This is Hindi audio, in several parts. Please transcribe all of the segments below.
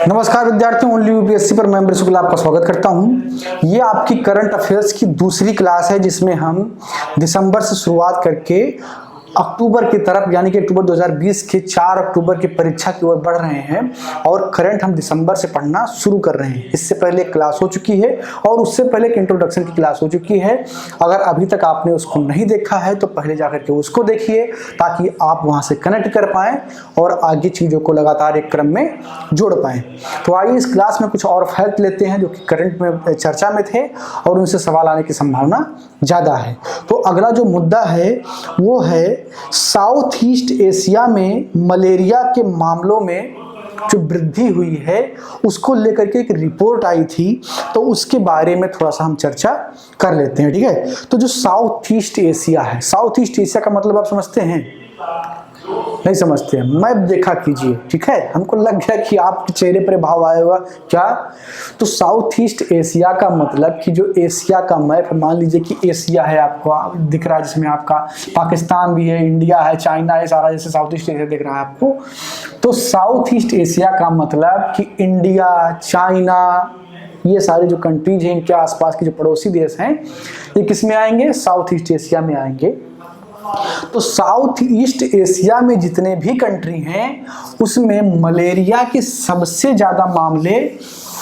नमस्कार विद्यार्थियों, ओनली यूपीएससी पर मैं अमृत शुक्ला आपका स्वागत करता हूं। ये आपकी करंट अफेयर्स की दूसरी क्लास है जिसमें हम दिसंबर से शुरुआत करके अक्टूबर की तरफ यानी कि अक्टूबर 2020 के 4 अक्टूबर की परीक्षा की ओर बढ़ रहे हैं और करंट हम दिसंबर से पढ़ना शुरू कर रहे हैं। इससे पहले एक क्लास हो चुकी है और उससे पहले एक इंट्रोडक्शन की क्लास हो चुकी है। अगर अभी तक आपने उसको नहीं देखा है तो पहले जाकर के उसको देखिए ताकि आप वहां से कनेक्ट कर पाएं और आगे चीज़ों को लगातार एक क्रम में जोड़ पाएं। तो आइए इस क्लास में कुछ और फैक्ट लेते हैं जो कि करंट में चर्चा में थे और उनसे सवाल आने की संभावना ज़्यादा है। तो अगला जो मुद्दा है वो है साउथ ईस्ट एशिया में मलेरिया के मामलों में जो वृद्धि हुई है उसको लेकर के एक रिपोर्ट आई थी, तो उसके बारे में थोड़ा सा हम चर्चा कर लेते हैं। ठीक है, तो जो साउथ ईस्ट एशिया है, साउथ ईस्ट एशिया का मतलब आप समझते हैं? नहीं समझते हैं? मैप देखा कीजिए। ठीक है, हमको लग गया कि आपके चेहरे पर भाव आएगा क्या। तो साउथ ईस्ट एशिया का मतलब कि जो एशिया का मैप, मान लीजिए कि एशिया है आपको दिख रहा है जिसमें आपका पाकिस्तान भी है, इंडिया है, चाइना है, सारा जैसे साउथ ईस्ट एशिया दिख रहा है आपको। तो साउथ ईस्ट एशिया का मतलब कि इंडिया, चाइना, ये सारे जो कंट्रीज हैं इनके आसपास के जो पड़ोसी देश हैं ये किस में आएंगे? साउथ ईस्ट एशिया में आएंगे। तो साउथ ईस्ट एशिया में जितने भी कंट्री हैं उसमें मलेरिया के सबसे ज्यादा मामले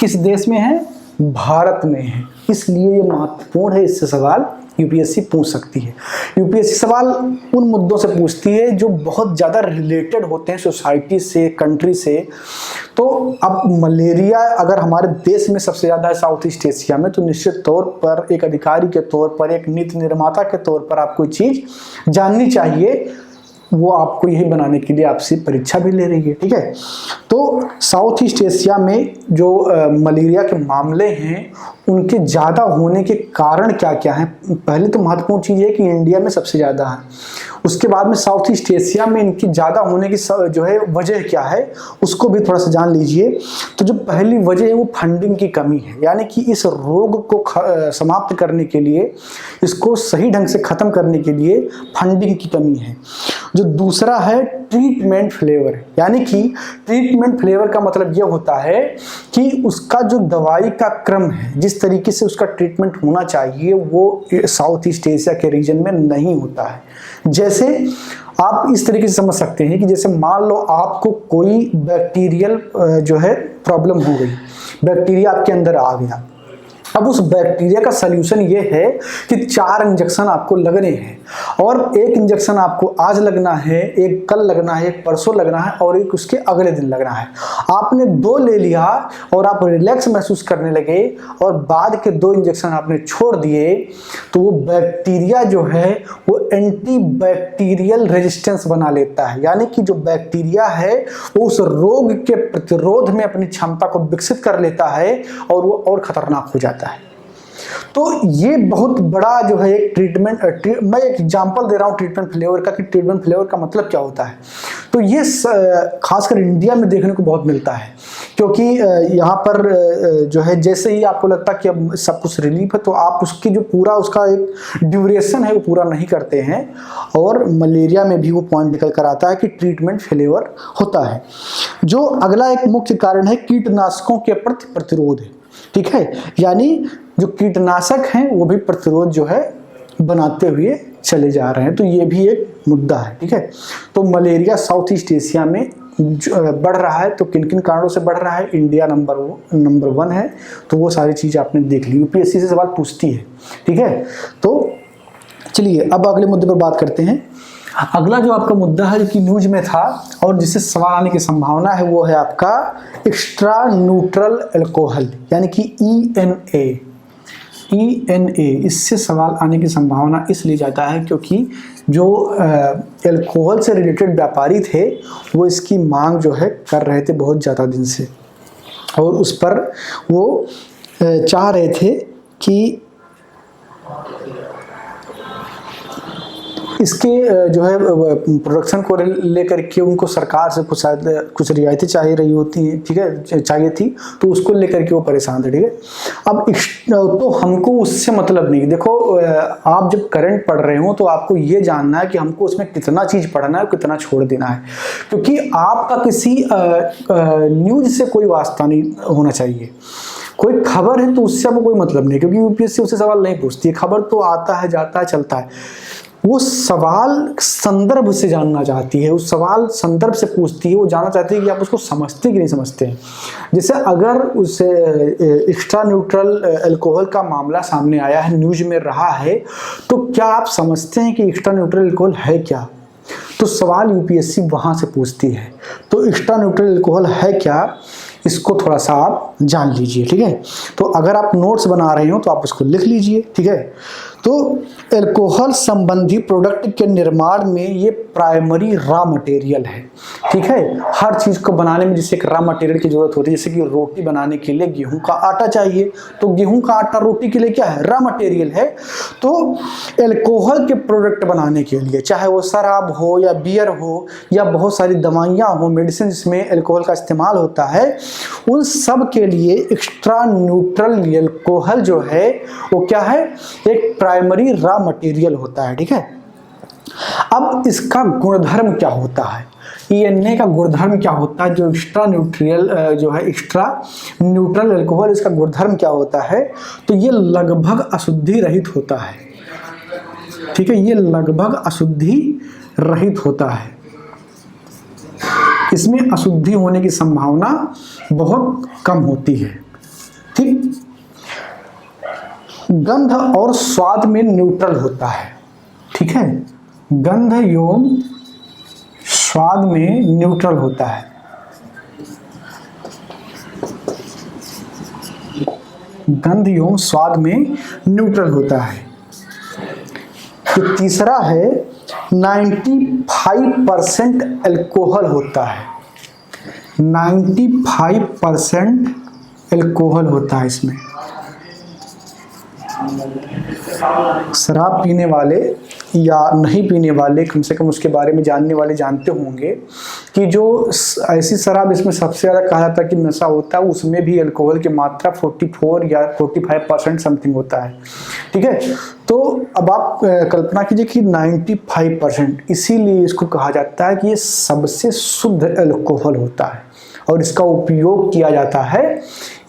किस देश में हैं? भारत में हैं। इसलिए ये महत्वपूर्ण है, इससे सवाल यूपीएससी पूछ सकती है। यूपीएससी सवाल उन मुद्दों से पूछती है जो बहुत ज़्यादा रिलेटेड होते हैं सोसाइटी से, कंट्री से। तो अब मलेरिया अगर हमारे देश में सबसे ज़्यादा है साउथ ईस्ट एशिया में, तो निश्चित तौर पर एक अधिकारी के तौर पर, एक नीति निर्माता के तौर पर आपको चीज़ जाननी चाहिए। वो आपको यही बनाने के लिए आपसे परीक्षा भी ले रही है। ठीक है, तो साउथ ईस्ट एशिया में जो मलेरिया के मामले हैं उनके ज़्यादा होने के कारण क्या क्या हैं? पहले तो महत्वपूर्ण चीज़ है कि इंडिया में सबसे ज़्यादा है, उसके बाद में साउथ ईस्ट एशिया में इनकी ज़्यादा होने की जो है वजह क्या है उसको भी थोड़ा सा जान लीजिए। तो जो पहली वजह है वो फंडिंग की कमी है, यानी कि इस रोग को समाप्त करने के लिए, इसको सही ढंग से ख़त्म करने के लिए फंडिंग की कमी है। जो दूसरा है ट्रीटमेंट फ्लेवर, यानी कि ट्रीटमेंट फ्लेवर का मतलब यह होता है कि उसका जो दवाई का क्रम है, जिस तरीके से उसका ट्रीटमेंट होना चाहिए वो साउथ ईस्ट एशिया के रीजन में नहीं होता है। जैसे आप इस तरीके से समझ सकते हैं कि जैसे मान लो आपको कोई बैक्टीरियल जो है प्रॉब्लम हो गई, बैक्टीरिया आपके अंदर आ गया। अब उस बैक्टीरिया का सल्यूशन ये है कि 4 इंजेक्शन आपको लगने हैं और एक इंजेक्शन आपको आज लगना है, एक कल लगना है, एक परसों लगना है और एक उसके अगले दिन लगना है। आपने 2 ले लिया और आप रिलैक्स महसूस करने लगे और बाद के 2 इंजेक्शन आपने छोड़ दिए, तो वो बैक्टीरिया जो है वो एंटी बैक्टीरियल रेजिस्टेंस बना लेता है, यानी कि जो बैक्टीरिया है वो उस रोग के प्रतिरोध में अपनी क्षमता को विकसित कर लेता है और वो और खतरनाक हो जाता है। तो ये बहुत बड़ा जो है एक मैं एक एग्जांपल दे रहा हूँ ट्रीटमेंट फ्लेवर का, कि ट्रीटमेंट फ्लेवर का मतलब क्या होता है। तो ये खासकर इंडिया में देखने को बहुत मिलता है, क्योंकि यहाँ पर जो है जैसे ही आपको लगता है कि अब सब कुछ रिलीफ है तो आप उसकी जो पूरा उसका एक ड्यूरेशन है वो पूरा नहीं करते हैं और मलेरिया में भी वो पॉइंट निकल कर आता है कि ट्रीटमेंट फेलियर होता है। जो अगला एक मुख्य कारण है कीटनाशकों के प्रति प्रतिरोध है। ठीक है, यानी जो कीटनाशक हैं वो भी प्रतिरोध जो है बनाते हुए चले जा रहे हैं, तो ये भी एक मुद्दा है। ठीक है, तो मलेरिया साउथ ईस्ट एशिया में बढ़ रहा है, तो किन किन कारणों से बढ़ रहा है? इंडिया नंबर 1 है, तो वो सारी चीज़ आपने देख ली, यूपीएससी से सवाल पूछती है। ठीक है, तो चलिए अब अगले मुद्दे पर बात करते हैं। अगला जो आपका मुद्दा है जो कि न्यूज में था और जिससे सवाल आने की संभावना है वो है आपका एक्स्ट्रा न्यूट्रल अल्कोहल, यानी कि ENA। इससे सवाल आने की संभावना इसलिए ज़्यादा है क्योंकि जो अल्कोहल से रिलेटेड व्यापारी थे वो इसकी मांग जो है कर रहे थे बहुत ज़्यादा दिन से, और उस पर वो चाह रहे थे कि इसके जो है प्रोडक्शन को लेकर के उनको सरकार से कुछ रियायतें चाहिए रही होती हैं, ठीक है, चाहिए थी, तो उसको लेकर के वो परेशान थे, ठीक है। अब तो हमको उससे मतलब नहीं। देखो आप जब करंट पढ़ रहे हो तो आपको ये जानना है कि हमको उसमें कितना चीज पढ़ना है, कितना छोड़ देना है, क्योंकि आपका किसी न्यूज से कोई वास्ता नहीं होना चाहिए। कोई खबर है तो उससे आपको कोई मतलब नहीं, क्योंकि यूपीएससी उससे सवाल नहीं पूछती है। खबर तो आता है, जाता है, चलता है। वो सवाल संदर्भ से जानना चाहती है, उस सवाल संदर्भ से पूछती है, वो जानना चाहती है कि आप उसको समझते कि नहीं समझते हैं। जैसे अगर उस एक्स्ट्रा न्यूट्रल अल्कोहल का मामला सामने आया है, न्यूज में रहा है, तो क्या आप समझते हैं कि एक्स्ट्रा न्यूट्रल अल्कोहल है क्या? तो सवाल यूपीएससी वहां से पूछती है। तो एक्स्ट्रा न्यूट्रल अल्कोहल है क्या, इसको थोड़ा सा आप जान लीजिए, ठीक है। तो अगर आप नोट्स बना रहे हो तो आप उसको लिख लीजिए, ठीक है। तो अल्कोहल संबंधी प्रोडक्ट के निर्माण में ये प्राइमरी रॉ मटेरियल है, ठीक है। हर चीज को बनाने में जैसे एक रॉ मटेरियल की जरूरत होती है, जैसे कि रोटी बनाने के लिए गेहूं का आटा चाहिए, तो गेहूं का आटा रोटी के लिए क्या है, रॉ मटेरियल है। तो अल्कोहल के प्रोडक्ट बनाने के लिए, चाहे वो शराब हो या बियर हो या बहुत सारी दवाइयां हो, मेडिसिन जिसमें अल्कोहल का इस्तेमाल होता है, उन सब के लिए एक्स्ट्रा न्यूट्रल अल्कोहल जो है वो क्या है, एक प्राइमरी रॉ मटेरियल होता है, ठीक है। अब इसका गुणधर्म क्या होता है, ENA का गुणधर्म क्या होता है, जो एक्स्ट्रा न्यूट्रल अल्कोहल, इसका गुणधर्म क्या होता है, तो ये लगभग अशुद्धि रहित होता है, ठीक है। ये लगभग अशुद्धि रहित होता है, इसमें अशुद्धि होने की संभावना बहुत कम होती है, ठीक। गंध और स्वाद में न्यूट्रल होता है, ठीक है। गंध एवं स्वाद में न्यूट्रल होता है। गंध एवं स्वाद में न्यूट्रल होता है। तो तीसरा है 95% अल्कोहल होता है। 95% अल्कोहल होता है इसमें। शराब पीने वाले या नहीं पीने वाले, कम से कम उसके बारे में जानने वाले जानते होंगे कि जो ऐसी शराब इसमें सबसे ज़्यादा कहा जाता है कि नशा होता है, उसमें भी अल्कोहल की मात्रा 44 या 45% समथिंग होता है, ठीक है। तो अब आप कल्पना कीजिए कि 95%, इसीलिए इसको कहा जाता है कि ये सबसे शुद्ध अल्कोहल होता है और इसका उपयोग किया जाता है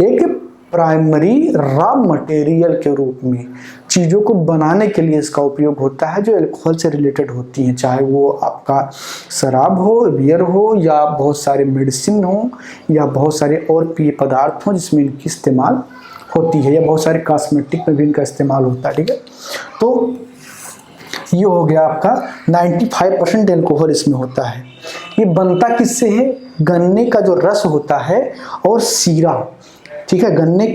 एक प्राइमरी रॉ मटेरियल के रूप में। चीज़ों को बनाने के लिए इसका उपयोग होता है जो अल्कोहल से रिलेटेड होती हैं, चाहे वो आपका शराब हो, बियर हो, या बहुत सारे मेडिसिन हो, या बहुत सारे और पेय पदार्थ हों जिसमें इनकी इस्तेमाल होती है, या बहुत सारे कॉस्मेटिक में भी इनका इस्तेमाल होता है, ठीक है। तो ये हो गया आपका 95% अल्कोहल इसमें होता है। ये बनता किससे है, गन्ने का जो रस होता है और सीरा, ठीक है। गन्ने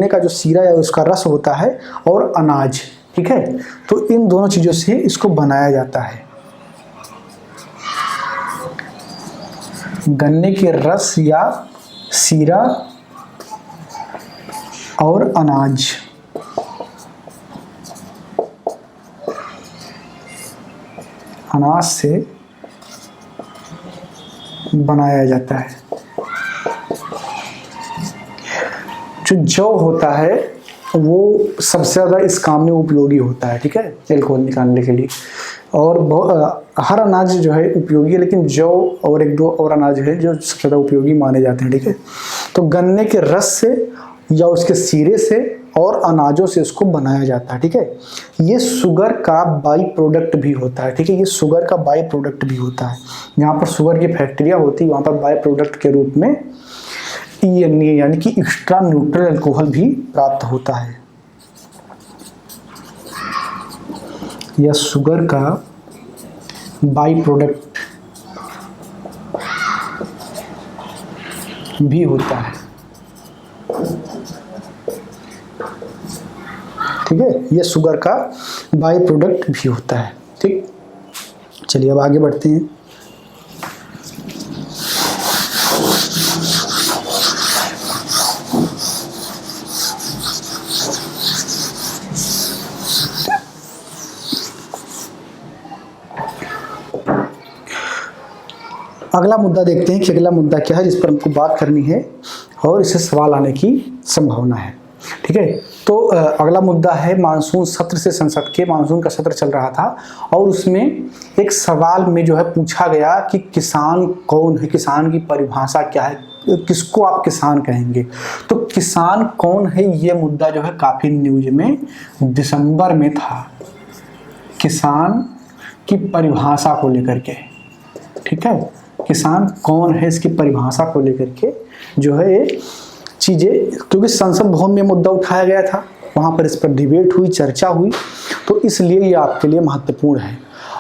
का जो सीरा या उसका रस होता है और अनाज, ठीक है। तो इन दोनों चीजों से इसको बनाया जाता है। गन्ने के रस या सीरा और अनाज, अनाज से बनाया जाता है। जो जौ होता है वो सबसे ज़्यादा इस काम में उपयोगी होता है, ठीक है, अल्कोहल निकालने के लिए। और हर अनाज जो है उपयोगी है, लेकिन जौ और एक दो और अनाज है जो सबसे ज़्यादा उपयोगी माने जाते हैं, ठीक है। तो गन्ने के रस से या उसके सीरे से और अनाजों से इसको बनाया जाता है, ठीक है। ये शुगर का बाई प्रोडक्ट भी होता है, ठीक है। ये शुगर का बाई प्रोडक्ट भी होता है। जहाँ पर शुगर की फैक्ट्रिया होती है वहाँ पर बाई प्रोडक्ट के रूप में ENA यानी कि एक्स्ट्रा न्यूट्रल अल्कोहल भी प्राप्त होता है। यह शुगर का बाई प्रोडक्ट भी होता है, ठीक है। यह शुगर का बाई प्रोडक्ट भी होता है, ठीक। चलिए अब आगे बढ़ते हैं। अगला मुद्दा देखते हैं कि अगला मुद्दा क्या है जिस पर हमको बात करनी है और इससे सवाल आने की संभावना है। ठीक है, तो अगला मुद्दा है मानसून सत्र से संसद के मानसून का सत्र चल रहा था और उसमें एक सवाल में जो है पूछा गया कि किसान कौन है, किसान की परिभाषा क्या है, किसको आप किसान कहेंगे। तो किसान कौन है ये मुद्दा जो है काफ़ी न्यूज में दिसंबर में था, किसान की परिभाषा को लेकर के। ठीक है, किसान कौन है इसकी परिभाषा को लेकर के जो है ये चीज़ें, क्योंकि संसद भवन में मुद्दा उठाया गया था, वहाँ पर इस पर डिबेट हुई, चर्चा हुई, तो इसलिए ये आपके लिए महत्वपूर्ण है।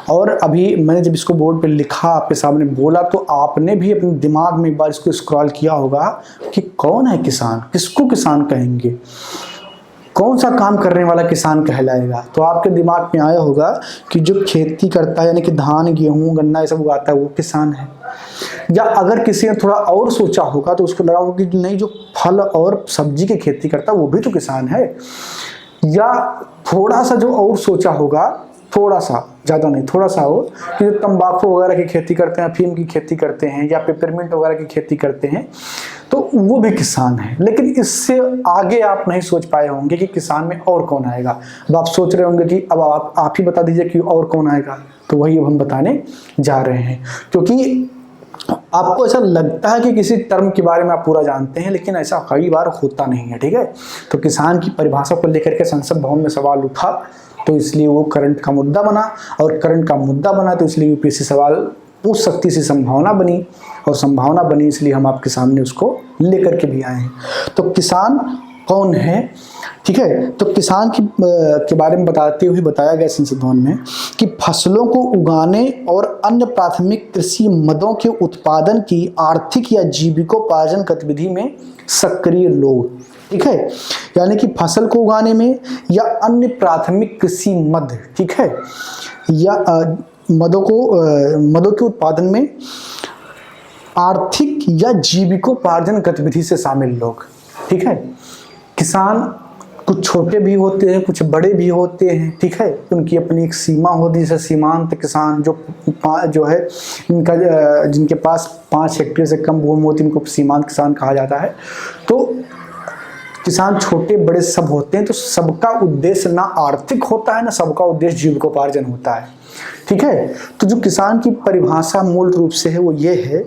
और अभी मैंने जब इसको बोर्ड पे लिखा, आपके सामने बोला, तो आपने भी अपने दिमाग में एक बार इसको स्क्रॉल किया होगा कि कौन है किसान, किसको किसान कहेंगे, कौन सा काम करने वाला किसान कहलाएगा। तो आपके दिमाग में आया होगा कि जो खेती करता है, यानी कि धान, गेहूँ, गन्ना ये सब उगाता है, वो किसान है। या अगर किसी ने थोड़ा और सोचा होगा तो उसको लगा होगा कि नहीं, जो फल और सब्जी की खेती करता है वो भी तो किसान है। या थोड़ा सा जो और सोचा होगा, थोड़ा सा, ज़्यादा नहीं, थोड़ा सा हो, कि जो तंबाकू वगैरह की खेती करते हैं, अफीम की खेती करते हैं या पेपरमिंट वगैरह की खेती करते हैं, तो वो भी किसान है। लेकिन इससे आगे आप नहीं सोच पाए होंगे कि किसान में और कौन आएगा। अब आप सोच रहे होंगे कि अब आप ही बता दीजिए कि और कौन आएगा। तो वही अब हम बताने जा रहे हैं, क्योंकि आपको ऐसा लगता है कि किसी टर्म के बारे में आप पूरा जानते हैं, लेकिन ऐसा कई बार होता नहीं है। ठीक है, तो किसान की परिभाषा को लेकर के संसद भवन में सवाल उठा, तो इसलिए वो करंट का मुद्दा बना, और करंट का मुद्दा बना तो इसलिए यूपीएससी सवाल पूछ सकती सी संभावना बनी, और संभावना बनी इसलिए हम आपके सामने उसको लेकर के भी आए हैं। तो किसान कौन है, ठीक है, तो किसान के बारे में बताते हुए बताया गया संसद भवन में कि फसलों को उगाने और अन्य प्राथमिक कृषि मदों के उत्पादन की आर्थिक या जीविकोपार्जन गतिविधि में सक्रिय लोग। ठीक है, यानी कि फसल को उगाने में या अन्य प्राथमिक कृषि मद, ठीक है, या मदों के उत्पादन में आर्थिक या जीविकोपार्जन गतिविधि से शामिल लोग। ठीक है, किसान कुछ छोटे भी होते हैं, कुछ बड़े भी होते हैं। ठीक है, उनकी अपनी एक सीमा होती है, जैसे सीमांत किसान जो है इनका जिनके पास 5 हेक्टेयर से कम भूमि होती है, इनको सीमांत किसान कहा जाता है। तो किसान छोटे बड़े सब होते हैं, तो सबका उद्देश्य ना आर्थिक होता है, ना सबका उद्देश्य जीविकोपार्जन होता है। ठीक है, तो जो किसान की परिभाषा मूल रूप से है वो ये है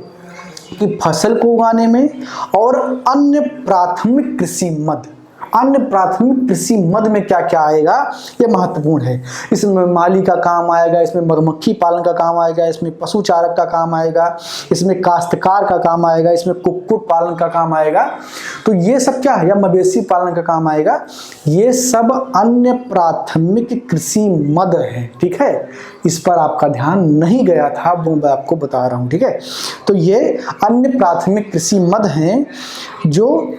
कि फसल को उगाने में और अन्य प्राथमिक कृषि मद, अन्य प्राथमिक कृषि मद में क्या क्या आएगा ये महत्वपूर्ण है। इसमें माली का काम आएगा, इसमें मधुमक्खी पालन का काम आएगा, इसमें पशु चारक का काम आएगा, इसमें काश्तकार का काम आएगा, इसमें कुक्कुट पालन का काम आएगा। तो ये सब क्या है, या मवेशी पालन का काम आएगा। ये सब अन्य प्राथमिक कृषि मद है। ठीक है, इस पर आपका ध्यान नहीं गया था, वो मैं आपको बता रहा हूँ। ठीक है, तो ये अन्य प्राथमिक कृषि मद हैं जो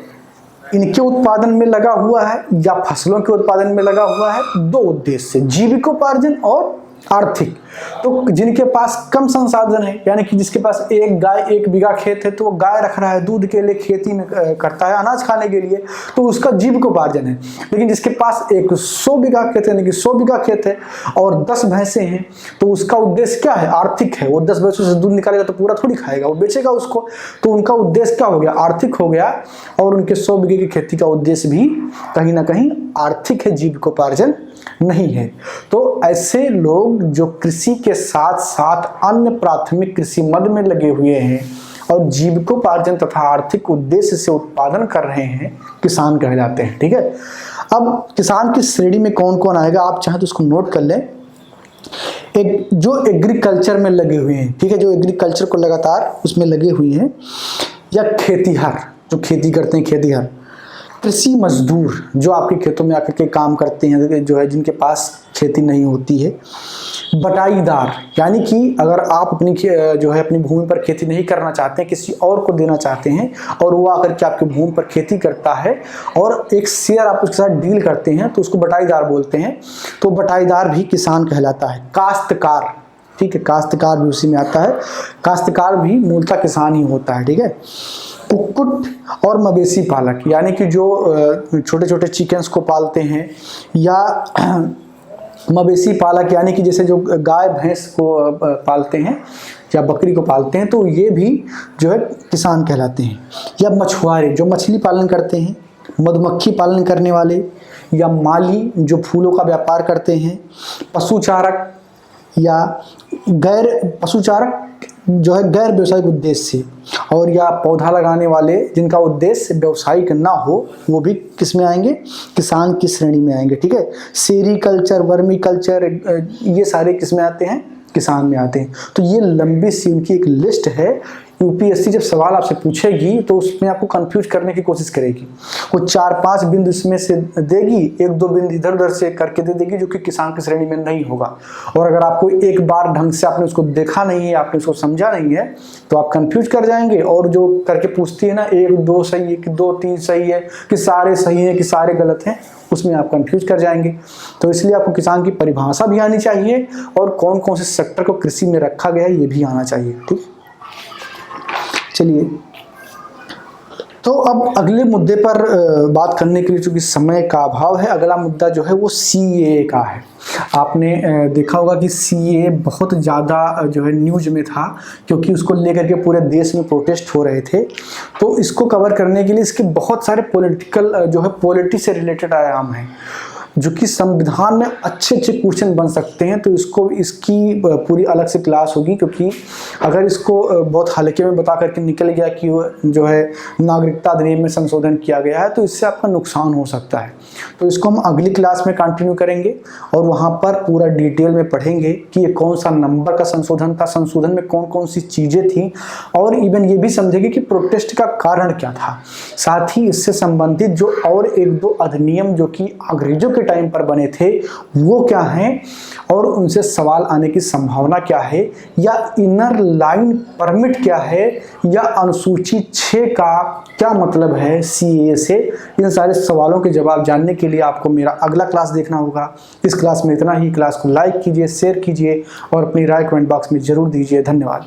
इनके उत्पादन में लगा हुआ है या फसलों के उत्पादन में लगा हुआ है, दो उद्देश्य, जीविकोपार्जन और आर्थिक। तो जिनके पास कम संसाधन है, यानी कि जिसके पास एक गाय 1 बीघा खेत है, तो वो गाय रख रहा है, दूध के लिए खेती में करता है, अनाज खाने के लिए, तो उसका जीविकोपार्जन है। लेकिन जिसके पास 100 बीघा खेत है, यानी कि 100 बीघा खेत है और 10 भैंसें हैं, तो उसका उद्देश्य क्या है, आर्थिक है। वो 10 भैंसों से दूध निकालेगा तो पूरा थोड़ी खाएगा, वो बेचेगा उसको। तो उनका उद्देश्य क्या हो गया, आर्थिक हो गया। और उनके 100 बीघे की खेती का उद्देश्य भी कहीं ना कहीं आर्थिक है, जीविकोपार्जन नहीं है। तो ऐसे लोग जो कृषि के साथ साथ अन्य प्राथमिक कृषि मद में लगे हुए हैं और जीविकोपार्जन तथा आर्थिक उद्देश्य से उत्पादन कर रहे हैं, किसान कहलाते हैं। ठीक है, अब किसान की श्रेणी में कौन कौन आएगा, आप चाहें तो उसको नोट कर लें। एक जो एग्रीकल्चर में लगे हुए हैं, ठीक है, जो एग्रीकल्चर को लगातार उसमें लगे हुए हैं, या खेतीहर जो खेती करते हैं, खेतीहर, कृषि मजदूर जो आपके खेतों में आकर के काम करते हैं, जो है जिनके पास खेती नहीं होती है, बटाईदार, यानी कि अगर आप अपनी जो है अपनी भूमि पर खेती नहीं करना चाहते हैं, किसी और को देना चाहते हैं, और वो आकर के आपकी भूमि पर खेती करता है और एक शेयर आप उसके साथ डील करते हैं, तो उसको बटाईदार बोलते हैं। तो बटाईदार भी किसान कहलाता है। काश्तकार, ठीक है, काश्तकार भी उसी में आता है, काश्तकार भी मूलतः किसान ही होता है। ठीक है, कुक्कुट और मवेशी पालक, यानी कि जो छोटे छोटे चिकन्स को पालते हैं, या मवेशी पालक यानी कि जैसे जो गाय भैंस को पालते हैं, या बकरी को पालते हैं तो ये भी जो है किसान कहलाते हैं। या मछुआरे जो मछली पालन करते हैं, मधुमक्खी पालन करने वाले, या माली जो फूलों का व्यापार करते हैं, पशुचारक या पशुचारक जो है गैर व्यवसायिक उद्देश्य से, और या पौधा लगाने वाले जिनका उद्देश्य व्यावसायिक ना हो, वो भी किस में आएंगे, किसान की श्रेणी में आएंगे। ठीक है, सेरीकल्चर, वर्मी कल्चर, ये सारे किस में आते हैं, किसान में आते हैं। तो ये लंबी सी इनकी एक लिस्ट है। यूपीएससी जब सवाल आपसे पूछेगी तो उसमें आपको कंफ्यूज करने की कोशिश करेगी। वो 4-5 बिंदु इसमें से देगी, 1-2 बिंदु इधर उधर से करके दे देगी जो कि किसान की श्रेणी में नहीं होगा। और अगर आपको एक बार ढंग से आपने उसको देखा नहीं है, आपने उसको समझा नहीं है, तो आप कंफ्यूज कर जाएंगे। और जो करके पूछती है ना 1-2 सही है कि 2-3 सही है कि सारे सही है कि सारे गलत हैं, उसमें आप कंफ्यूज कर जाएंगे। तो इसलिए आपको किसान की परिभाषा भी आनी चाहिए और कौन कौन से सेक्टर को कृषि में रखा गया है ये भी आना चाहिए। ठीक, चलिए तो अब अगले मुद्दे पर बात करने के लिए चूंकि समय का अभाव है, अगला मुद्दा जो है वो सीएए का है। आपने देखा होगा कि सीएए बहुत ज़्यादा जो है न्यूज में था, क्योंकि उसको लेकर के पूरे देश में प्रोटेस्ट हो रहे थे। तो इसको कवर करने के लिए इसके बहुत सारे पॉलिटिकल जो है पॉलिटिक्स से रिलेटेड आयाम हैं जो कि संविधान में अच्छे क्वेश्चन बन सकते हैं। तो इसकी पूरी अलग से क्लास होगी, क्योंकि अगर इसको बहुत हल्के में बता करके निकल गया कि जो है नागरिकता अधिनियम में संशोधन किया गया है, तो इससे आपका नुकसान हो सकता है। तो इसको हम अगली क्लास में कंटिन्यू करेंगे और वहाँ पर पूरा डिटेल में पढ़ेंगे कि ये कौन सा नंबर का संशोधन था, संशोधन में कौन कौन सी चीज़ें थी, और इवन ये भी समझेंगे कि प्रोटेस्ट का कारण क्या था। साथ ही इससे संबंधित जो और 1-2 अधिनियम जो कि अंग्रेजों के टाइम पर बने थे वो क्या हैं और उनसे सवाल आने की संभावना क्या है, या इनर लाइन परमिट क्या है, या अनुसूची 6 का क्या मतलब है सीएए से। इन सारे सवालों के जवाब जानने के लिए आपको मेरा अगला क्लास देखना होगा। इस क्लास में इतना ही। क्लास को लाइक कीजिए, शेयर कीजिए और अपनी राय कमेंट बॉक्स में जरूर दीजिए। धन्यवाद।